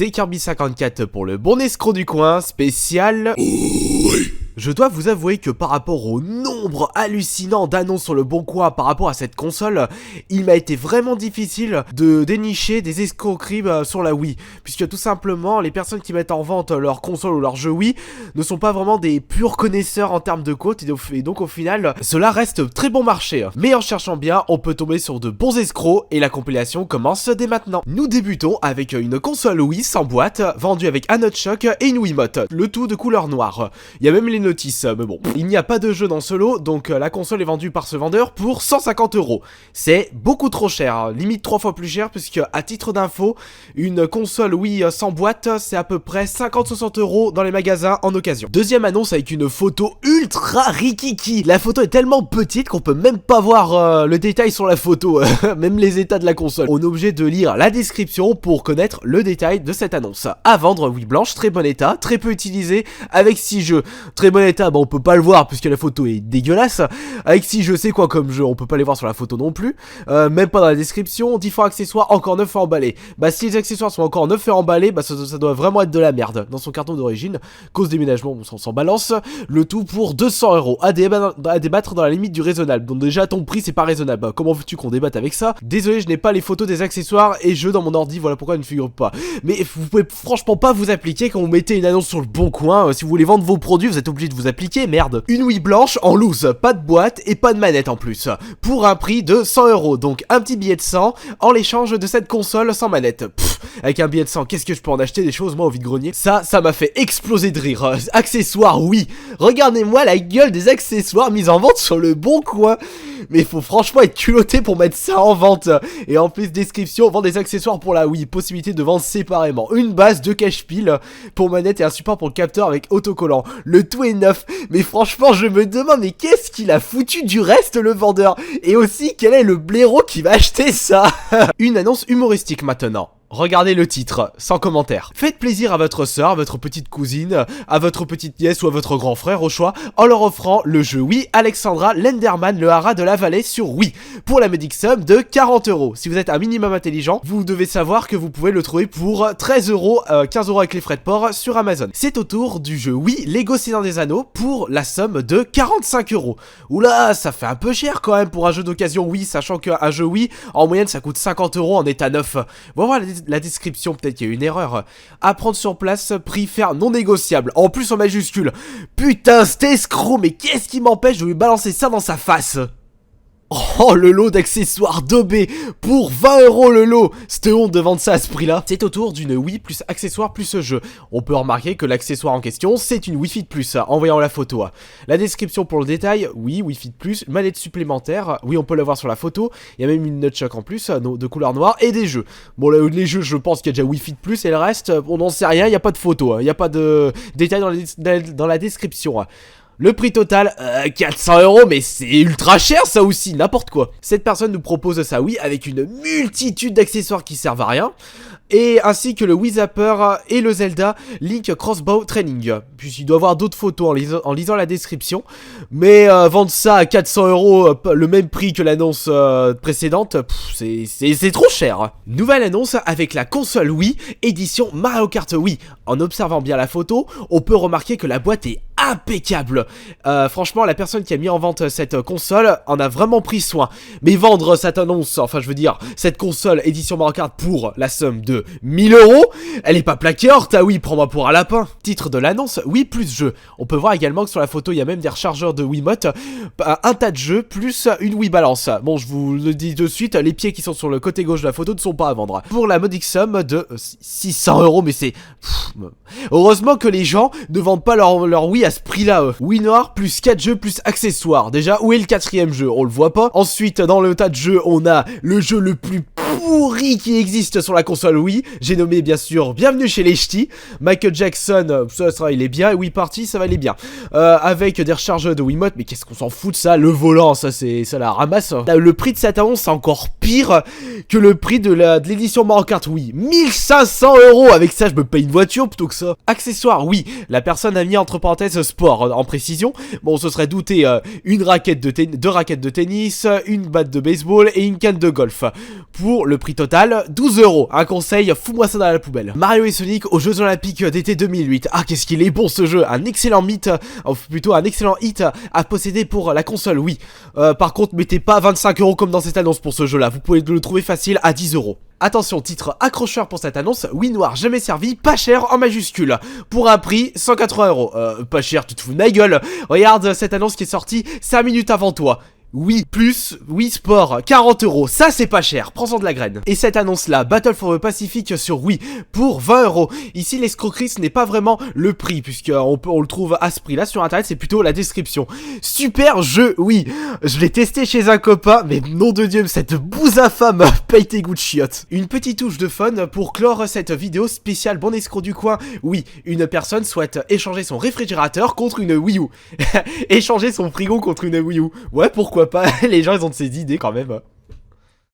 c'est Kirby54 pour le bon escroc du coin, spécial... Je dois vous avouer que par rapport au nombre hallucinant d'annonces sur le bon coin par rapport à cette console, il m'a été vraiment difficile de dénicher des escroqueries sur la Wii. Puisque tout simplement, les personnes qui mettent en vente leur console ou leur jeu Wii ne sont pas vraiment des purs connaisseurs en termes de code. Et donc au final, cela reste très bon marché. Mais en cherchant bien, on peut tomber sur de bons escrocs et la compilation commence dès maintenant. Nous débutons avec une console Wii sans boîte, vendue avec un nunchuck et une Wiimote. Le tout de couleur noire. Il y a même les notices, mais bon, il n'y a pas de jeu dans ce lot, donc la console est vendue par ce vendeur pour 150 €. C'est beaucoup trop cher, limite 3 fois plus cher, puisque à titre d'info, une console Wii sans boîte, c'est à peu près 50-60 € dans les magasins en occasion. Deuxième annonce avec une photo ultra rikiki. La photo est tellement petite qu'on peut même pas voir le détail sur la photo, même les états de la console. On est obligé de lire la description pour connaître le détail de cette annonce. À vendre, Wii blanche, très bon état, très peu utilisé, avec 6 jeux. Très bon état, on peut pas le voir puisque la photo est dégueulasse. Avec 6 jeux, c'est quoi comme jeu, on peut pas les voir sur la photo non plus. Même pas dans la description. Différents accessoires encore neufs et emballés. Si les accessoires sont encore neufs et emballés, ça doit vraiment être de la merde. Dans son carton d'origine, cause déménagement, on s'en balance. Le tout pour 200 € à débattre dans la limite du raisonnable. Donc déjà ton prix c'est pas raisonnable. Comment veux-tu qu'on débatte avec ça? Désolé, je n'ai pas les photos des accessoires et jeux dans mon ordi, voilà pourquoi elles ne figurent pas. Mais vous pouvez franchement pas vous appliquer quand vous mettez une annonce sur le bon coin. Si vous voulez vendre vos produits, vous êtes obligé de vous appliquer, merde. Une Wii blanche en loose, pas de boîte et pas de manette en plus, pour un prix de 100 €. Donc un petit billet de 100 en l'échange de cette console sans manette. Avec un billet de 100, qu'est-ce que je peux en acheter des choses moi au vide-grenier? Ça m'a fait exploser de rire. Accessoires, oui. Regardez-moi la gueule des accessoires mis en vente sur le bon coin. Mais il faut franchement être culotté pour mettre ça en vente. Et en plus, description, vend des accessoires pour la Wii. Possibilité de vendre séparément. Une base, 2 cache-piles pour manette et un support pour le capteur avec autocollant. Le tout est neuf. Mais franchement, je me demande, mais qu'est-ce qu'il a foutu du reste, le vendeur? Et aussi, quel est le blaireau qui va acheter ça? Une annonce humoristique maintenant. Regardez le titre, sans commentaire. Faites plaisir à votre soeur, à votre petite cousine, à votre petite nièce ou à votre grand frère au choix, en leur offrant le jeu Wii Alexandra Lenderman, le haras de la vallée sur Wii, pour la modique somme de 40 €. Si vous êtes un minimum intelligent, vous devez savoir que vous pouvez le trouver pour 13 €, 15 € avec les frais de port sur Amazon. C'est au tour du jeu Wii Lego Seigneur des Anneaux pour la somme de 45 €. Oula, ça fait un peu cher quand même pour un jeu d'occasion Wii, sachant qu'un jeu Wii, en moyenne, ça coûte 50 € en état neuf. Bon, voilà la description, peut-être qu'il y a une erreur. À prendre sur place, prix fer non négociable. En plus en majuscule. Putain, cet escroc, mais qu'est-ce qui m'empêche de lui balancer ça dans sa face? Oh, le lot d'accessoires daubés pour 20 € le lot. C'était honte de vendre ça à ce prix-là. C'est au tour d'une Wii plus accessoire plus jeu. On peut remarquer que l'accessoire en question, c'est une Wii Fit Plus, en voyant la photo. La description pour le détail, oui, Wii Fit Plus, manette supplémentaire, oui, on peut la voir sur la photo. Il y a même une nunchuck en plus, de couleur noire, et des jeux. Bon, les jeux, je pense qu'il y a déjà Wii Fit Plus, et le reste, on n'en sait rien, il n'y a pas de photo, il n'y a pas de détails dans la description. Le prix total, 400 €, mais c'est ultra cher ça aussi, n'importe quoi. Cette personne nous propose ça, oui, avec une multitude d'accessoires qui servent à rien, et ainsi que le Wii Zapper et le Zelda Link Crossbow Training. Puis il doit y avoir d'autres photos en lisant la description, mais vendre ça à 400 €, le même prix que l'annonce précédente, c'est trop cher. Nouvelle annonce avec la console Wii, édition Mario Kart Wii. En observant bien la photo, on peut remarquer que la boîte est impeccable. Franchement, la personne qui a mis en vente cette console en a vraiment pris soin. Mais vendre cette annonce, enfin je veux dire, cette console édition Mario Kart pour la somme de 1000 €, elle est pas plaquée hors, ta Wii, prends-moi pour un lapin. Titre de l'annonce, Wii plus jeu. On peut voir également que sur la photo, il y a même des rechargeurs de Wiimote, un tas de jeux, plus une Wii Balance. Bon, je vous le dis de suite, les pieds qui sont sur le côté gauche de la photo ne sont pas à vendre. Pour la modique somme de 600 €, mais c'est... Heureusement que les gens ne vendent pas leur Wii à ce prix-là. Wii noir plus 4 jeux plus accessoires. Déjà, où est le 4e jeu? On le voit pas. Ensuite, dans le tas de jeux, on a le jeu le plus pourri qui existe sur la console Wii. J'ai nommé bien sûr Bienvenue chez les Ch'tis. Michael Jackson, ça il est bien. Wii Party, ça va aller bien. Avec des recharges de Wiimote, mais qu'est-ce qu'on s'en fout de ça? Le volant, ça la ramasse. Le prix de cette annonce, c'est encore pire que le prix de l'édition Mario Kart Wii. 1500 €. Avec ça, je me paye une voiture plutôt que ça. Accessoires, oui. La personne a mis entre parenthèses sport en précision. Bon, on se serait douté deux raquettes de tennis, une batte de baseball et une canne de golf. Pour pour le prix total 12 €. Un conseil, fous-moi ça dans la poubelle. Mario et Sonic aux Jeux Olympiques d'été 2008. Ah, qu'est-ce qu'il est bon ce jeu, un excellent mythe, plutôt un excellent hit à posséder pour la console, oui. Par contre, mettez pas 25 € comme dans cette annonce pour ce jeu-là, vous pouvez le trouver facile à 10 €. Attention, titre accrocheur pour cette annonce, oui noir, jamais servi, pas cher en majuscule. Pour un prix, 180 €. Pas cher, tu te fous de ma gueule. Regarde cette annonce qui est sortie 5 minutes avant toi. Oui, plus, oui sport, 40 €, ça c'est pas cher, prends-en de la graine. Et cette annonce là, Battle for the Pacific sur Wii, pour 20 €. Ici l'escroquerie ce n'est pas vraiment le prix, puisqu'on le trouve à ce prix là sur internet, c'est plutôt la description. Super jeu, oui, je l'ai testé chez un copain, mais nom de Dieu, cette bouse infâme, paye tes goûts de chiottes. Une petite touche de fun pour clore cette vidéo spéciale bon escroc du coin. Oui, une personne souhaite échanger son réfrigérateur contre une Wii U. Échanger son frigo contre une Wii U. Ouais, pourquoi pas, les gens ils ont de ces idées quand même.